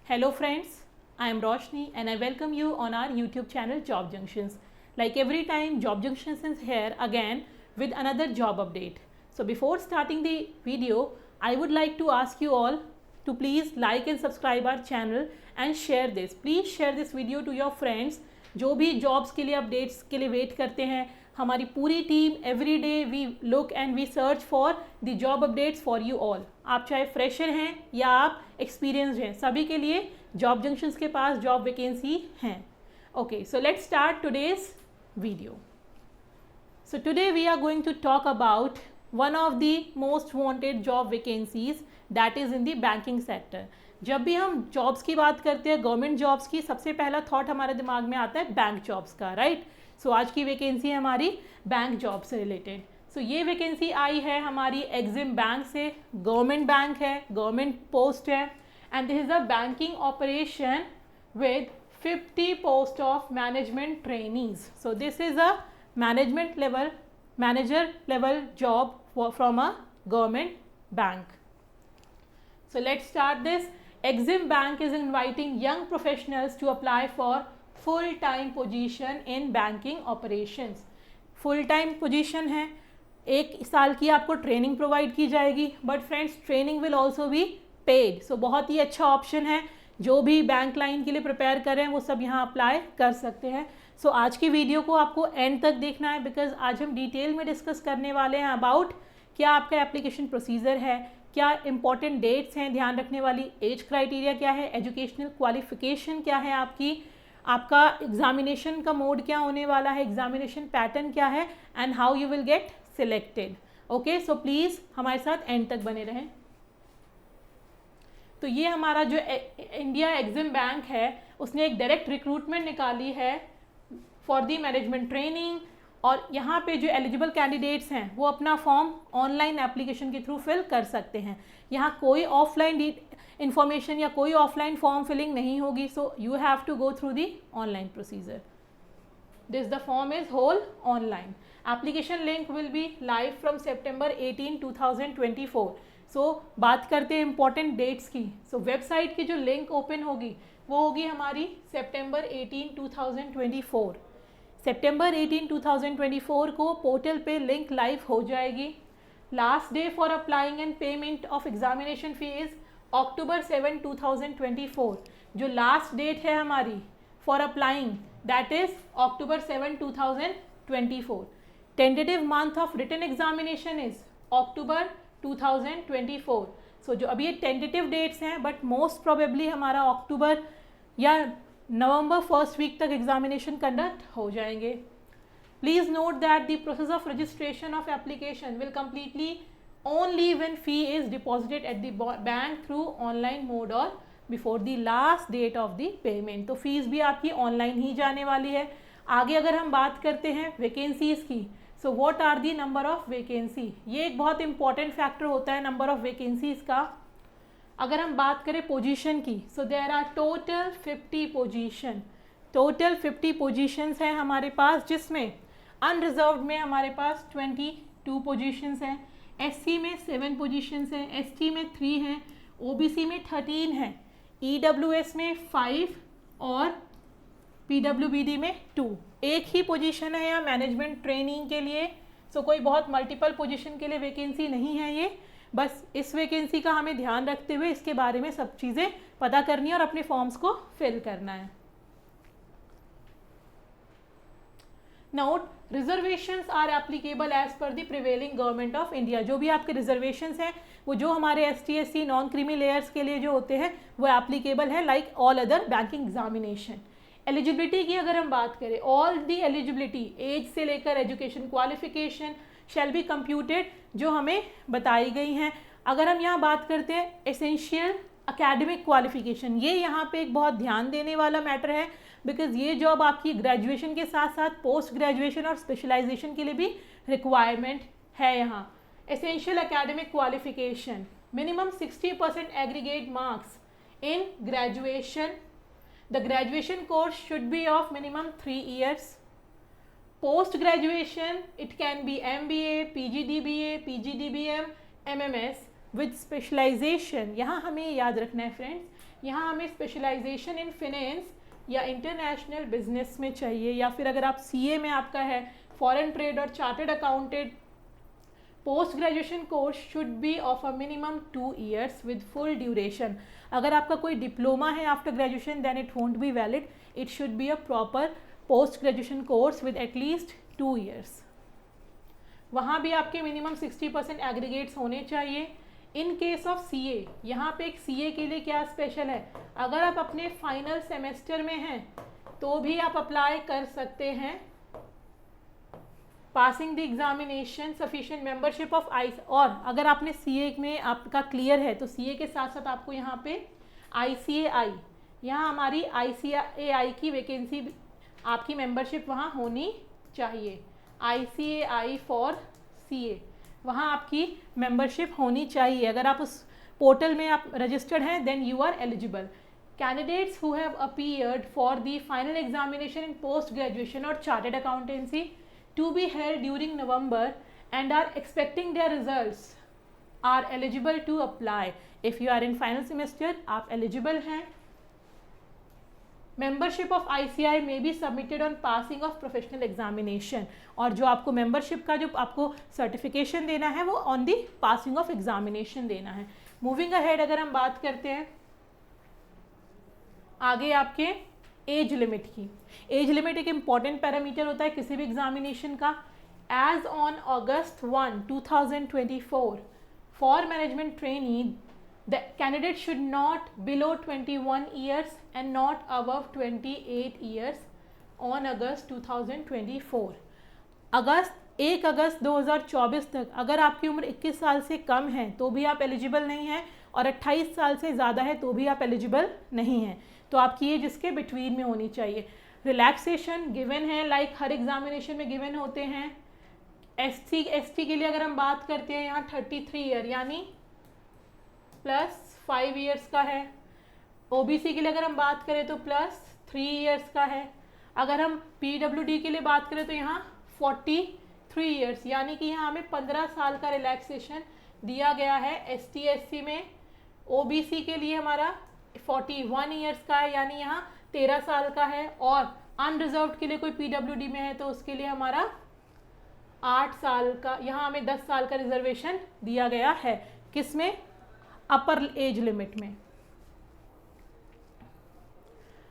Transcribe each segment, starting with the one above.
Hello friends, I am Roshni and I welcome you on our YouTube channel Job Junctions. Like every time, Job Junctions is here again with another job update. So before starting the video, I would like to ask you all to please like and subscribe our channel and share this. Please share this video to your friends जो भी jobs के लिए updates के लिए wait करते हैं. हमारी पूरी team every day we look and we search for the job updates for you all. आप चाहे फ्रेशर हैं या आप एक्सपीरियंस्ड हैं, सभी के लिए जॉब जंक्शंस के पास जॉब वैकेंसी हैं. Okay, so let's start today's video. So today we are going to talk about one of the most wanted job vacancies that is in the banking sector. जब भी हम jobs की बात करते हैं, government jobs की, सबसे पहला थॉट हमारे दिमाग में आता है बैंक जॉब्स का, राइट. सो आज की वैकेंसी है हमारी बैंक जॉब से रिलेटेड. सो ये वैकेंसी आई है हमारी एग्जिम बैंक से. गवर्नमेंट बैंक है, गवर्नमेंट पोस्ट है and this is a banking operation with 50 post of management trainees. So this is a management level manager level job from a government bank. So let's start this. Exim Bank is inviting young professionals to apply for full time position in banking operations. Full time position है, 1 साल की आपको training provide की जाएगी, but friends training will also be paid. So बहुत ही अच्छा option है. जो भी बैंक लाइन के लिए प्रिपेयर कर रहे हैं वो सब यहाँ अप्लाई कर सकते हैं. सो आज की वीडियो को आपको एंड तक देखना है बिकॉज आज हम डिटेल में डिस्कस करने वाले हैं अबाउट क्या आपका एप्लीकेशन प्रोसीजर है, क्या इंपॉर्टेंट डेट्स हैं ध्यान रखने वाली, एज क्राइटेरिया क्या है, एजुकेशनल क्वालिफिकेशन क्या है आपकी, आपका एग्जामिनेशन का मोड क्या होने वाला है, एग्जामिनेशन पैटर्न क्या है and how you will get selected. Okay, so please हमारे साथ एंड तक बने रहें. तो ये हमारा जो इंडिया एग्जिम बैंक है उसने एक डायरेक्ट रिक्रूटमेंट निकाली है फॉर दी मैनेजमेंट ट्रेनिंग. और यहाँ पे जो एलिजिबल कैंडिडेट्स हैं वो अपना फॉर्म ऑनलाइन एप्लीकेशन के थ्रू फिल कर सकते हैं. यहाँ कोई ऑफलाइन इंफॉर्मेशन या कोई ऑफलाइन फॉर्म फिलिंग नहीं होगी. So you have to go through the online procedure. This the form is whole online. Application link will be live from September 18, 2024. So बात करते हैं इंपॉर्टेंट डेट्स की. सो वेबसाइट की जो लिंक ओपन होगी वो होगी हमारी September 18, 2024. September 18, 2024 को पोर्टल पे लिंक लाइव हो जाएगी. Last day for applying and payment of examination fee is October 7, 2024. जो लास्ट डेट है हमारी for applying that is October 7, 2024. Tentative month of written examination is October 2024. So जो अभी ये टेंटेटिव डेट्स हैं बट मोस्ट प्रोबेबली हमारा अक्टूबर या नवंबर फर्स्ट वीक तक एग्जामिनेशन कंडक्ट हो जाएंगे. Please note that the process of registration of application will completely only when fee is deposited at the bank through online mode और before the last date of the payment. तो fees भी आपकी online ही जाने वाली है. आगे अगर हम बात करते हैं वैकेंसीज़ की, so what are the number of vacancy. ये एक बहुत इंपॉर्टेंट फैक्टर होता है नंबर ऑफ वैकेंसीज का. अगर हम बात करें पोजीशन की, so there are total 50 position. Total 50 positions हैं हमारे पास, जिसमें अनरिजर्व्ड में हमारे पास 22 पोजीशंस हैं, एससी में 7 पोजीशंस हैं, एसटी में 3 हैं, ओबीसी में 13 हैं, ईडब्ल्यूएस में 5 और पीडब्ल्यूबीडी में 2. एक ही पोजीशन है यहाँ मैनेजमेंट ट्रेनिंग के लिए. सो कोई बहुत मल्टीपल पोजीशन के लिए वैकेंसी नहीं है ये. बस इस वैकेंसी का हमें ध्यान रखते हुए इसके बारे में सब चीज़ें पता करनी है और अपने फॉर्म्स को फिल करना है. Note, reservations are applicable as per the prevailing government of India. जो भी आपके रिजर्वेशंस हैं वो जो हमारे ST SC non creamy layers के लिए जो होते हैं वो एप्लीकेबल है like all other banking examination. Eligibility की अगर हम बात करें, ऑल दी एलिजिबिलिटी एज से लेकर education qualification shall be computed जो हमें बताई गई हैं. अगर हम यहाँ बात करते हैं एसेंशियल एकेडमिक क्वालिफिकेशन, ये यहाँ पे एक बहुत ध्यान देने वाला मैटर है बिकॉज ये जॉब आपकी ग्रेजुएशन के साथ साथ पोस्ट ग्रेजुएशन और स्पेशलाइजेशन के लिए भी रिक्वायरमेंट है. यहाँ essential academic qualification minimum 60% aggregate marks in graduation. The graduation course should be of minimum 3 years. Post graduation, it can be MBA, PGDBA, PGDBM, MMS with specialization. यहाँ हमें याद रखना है फ्रेंड्स, यहाँ हमें स्पेशलाइजेशन इन फिनेंस या इंटरनेशनल बिजनेस में चाहिए, या फिर अगर आप सीए में आपका है फॉरेन ट्रेड और chartered accountant, post graduation course should be of a minimum 2 years with full duration. अगर आपका कोई डिप्लोमा है after graduation then it won't be valid, it should be a proper post graduation course with at least 2 years। वहाँ भी आपके minimum 60% aggregates होने चाहिए। In case of CA, यहाँ पे एक सीए के लिए क्या स्पेशल है, अगर आप अपने फाइनल सेमेस्टर में हैं तो भी आप अप्लाई कर सकते हैं passing the examination sufficient membership of I. और अगर आपने सीए में आपका क्लियर है तो सीए के साथ साथ आपको यहाँ पे ICAI, यहाँ हमारी ICAI की वैकेंसी, आपकी मेंबरशिप वहाँ होनी चाहिए। ICAI फॉर CA, वहाँ आपकी मेंबरशिप होनी चाहिए। अगर आप उस पोर्टल में आप रजिस्टर्ड हैं then you are eligible. Candidates who have appeared for the final examination in post graduation और chartered accountancy to be held during November and are expecting their results are eligible to apply. If you are in final semester, आप eligible हैं। Membership of ICAI may be submitted on passing of professional examination, और जो आपको membership का जो आपको certification देना है वो on the passing of examination देना है। Moving ahead अगर हम बात करते हैं आगे आपके एज लिमिट की। एज लिमिट एक इम्पॉर्टेंट पैरामीटर होता है किसी भी एग्जामिनेशन का। Age on August 1, 2024 for management trainee the candidate should not below 21 years and not above 28 years on August 2024। 1 अगस्त 2024 तक अगर आपकी उम्र 21 साल से कम है तो भी आप एलिजिबल नहीं हैं, और 28 साल से ज़्यादा है तो भी आप एलिजिबल नहीं हैं। तो आपकी एज इसके बिटवीन में होनी चाहिए। रिलैक्सेशन गिवन है, लाइक हर एग्जामिनेशन में गिवन होते हैं। ST के लिए अगर हम बात करते हैं यहाँ 33 ईयर यानी +5 years का है। OBC के लिए अगर हम बात करें तो +3 years का है। अगर हम PWD के लिए बात करें तो यहाँ 43 years यानी कि यहाँ हमें 15 साल का रिलैक्सेशन दिया गया है। ST SC में OBC के लिए हमारा 41 years का है यानी यहाँ 13 साल का है, और अनरिजर्व्ड के लिए कोई PWD में है तो उसके लिए हमारा 8 साल का, यहाँ हमें 10 साल का रिजर्वेशन दिया गया है। किसमें? अपर एज लिमिट में।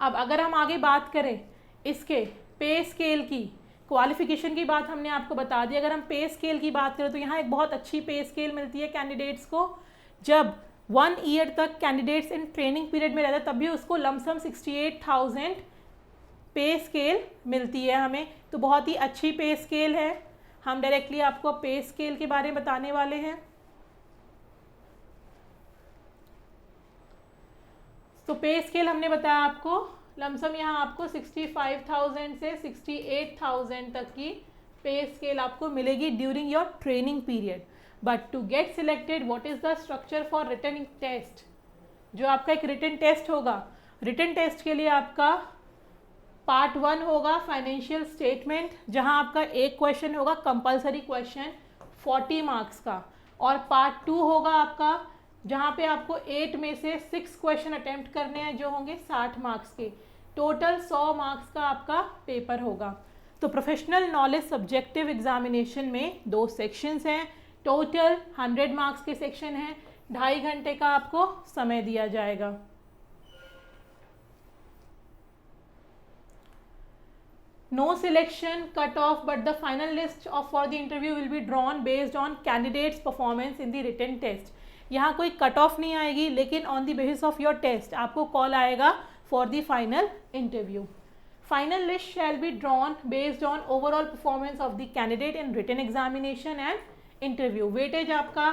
अब अगर हम आगे बात करें इसके पे स्केल की, क्वालिफिकेशन की बात हमने आपको बता दी। अगर हम पे स्केल की बात करें तो यहाँ एक बहुत अच्छी पे स्केल मिलती है कैंडिडेट्स को। जब 1 year तक कैंडिडेट्स इन ट्रेनिंग पीरियड में रहता है तब भी उसको लमसम 68,000 पे स्केल मिलती है हमें, तो बहुत ही अच्छी पे स्केल है। हम डायरेक्टली आपको पे स्केल के बारे में बताने वाले हैं। तो पे स्केल हमने बताया आपको लमसम यहाँ आपको 65,000 से 68,000 तक की पे स्केल आपको मिलेगी during your training period. But to get selected what is the structure for written test, जो आपका एक रिटन टेस्ट होगा। रिटन टेस्ट के लिए आपका पार्ट 1 होगा फाइनेंशियल स्टेटमेंट, जहां आपका एक क्वेश्चन होगा कंपलसरी क्वेश्चन 40 मार्क्स का, और पार्ट 2 होगा आपका जहां पे आपको 8 में से 6 क्वेश्चन अटेम्प्ट करने हैं जो होंगे 60 मार्क्स के। टोटल 100 मार्क्स का आपका पेपर होगा। तो प्रोफेशनल नॉलेज सब्जेक्टिव एग्जामिनेशन में 2 सेक्शंस हैं, टोटल 100 मार्क्स के सेक्शन हैं, 2.5 घंटे का आपको समय दिया जाएगा। No selection cut off but the final list of for the interview will be drawn based on candidates performance in the written test। यहाँ कोई कट ऑफ नहीं आएगी, लेकिन on the basis of your test आपको call आएगा for the final interview. Final list shall be drawn based on overall performance of the candidate in written examination and interview. Weightage आपका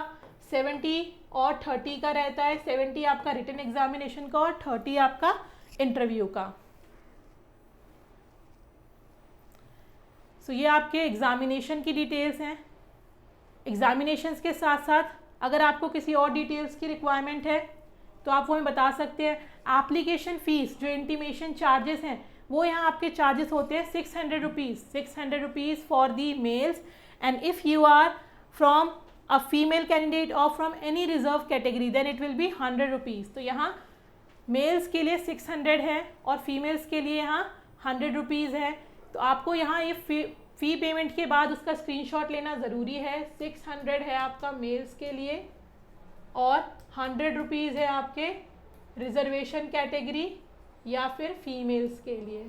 70 और 30 का रहता है। 70 आपका रिटन एग्जामिनेशन का और 30 आपका इंटरव्यू का। सो ये आपके एग्जामिनेशन की डिटेल्स हैं। एग्जामिनेशंस के साथ साथ अगर आपको किसी और डिटेल्स की रिक्वायरमेंट है तो आप वो हमें बता सकते हैं। एप्लीकेशन फ़ीस जो इंटीमेशन चार्जेस हैं वो यहाँ आपके चार्जेस होते हैं 600 rupees. 600 rupees for the males, and if you are from a female candidate और from any reserve category then it will be 100 rupees. तो यहाँ मेल्स के लिए 600 है और फीमेल्स के लिए यहाँ 100 रुपीज़ है। तो आपको यहाँ ये फ़ी पेमेंट के बाद उसका स्क्रीनशॉट लेना ज़रूरी है। 600 है आपका मेल्स के लिए और 100 रुपीज़ है आपके रिजर्वेशन कैटेगरी या फिर फीमेल्स के लिए।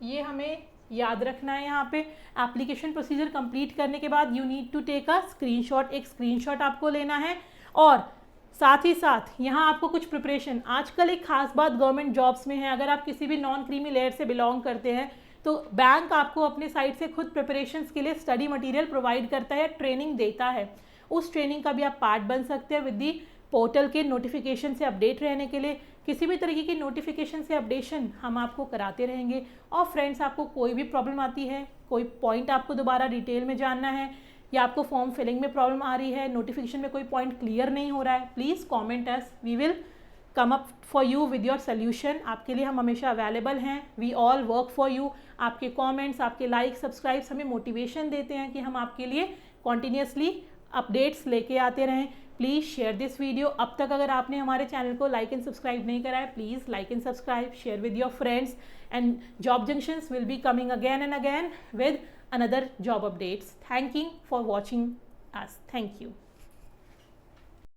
ये हमें याद रखना है। यहाँ पे एप्लीकेशन प्रोसीजर कंप्लीट करने के बाद you need to take a screenshot, एक स्क्रीनशॉट आपको लेना है। और साथ ही साथ यहाँ आपको कुछ प्रिपरेशन, आजकल एक खास बात गवर्नमेंट जॉब्स में है, अगर आप किसी भी नॉन क्रीमी लेयर से बिलोंग करते हैं तो बैंक आपको अपने साइड से खुद प्रिपरेशंस के लिए स्टडी मटेरियल प्रोवाइड करता है, ट्रेनिंग देता है। उस ट्रेनिंग का भी आप पार्ट बन सकते हैं विद दी पोर्टल के नोटिफिकेशन से अपडेट रहने के लिए। किसी भी तरीके की नोटिफिकेशन से अपडेशन हम आपको कराते रहेंगे। और फ्रेंड्स, आपको कोई भी प्रॉब्लम आती है, कोई पॉइंट आपको दोबारा डिटेल में जानना है या आपको फॉर्म फिलिंग में प्रॉब्लम आ रही है, नोटिफिकेशन में कोई पॉइंट क्लियर नहीं हो रहा है, please comment us, we will come up for you with your solution. आपके लिए हम हमेशा अवेलेबल हैं। We all work for you. आपके कमेंट्स, आपके लाइक, सब्सक्राइब्स हमें मोटिवेशन देते हैं कि हम आपके लिए कॉन्टीन्यूसली अपडेट्स लेके आते रहें। Please share this video. अब तक अगर आपने हमारे चैनल को लाइक एंड सब्सक्राइब नहीं करा है, please like and subscribe, share with your friends, and job junctions will be coming again and again with another job updates. Thanking for watching us. Thank you.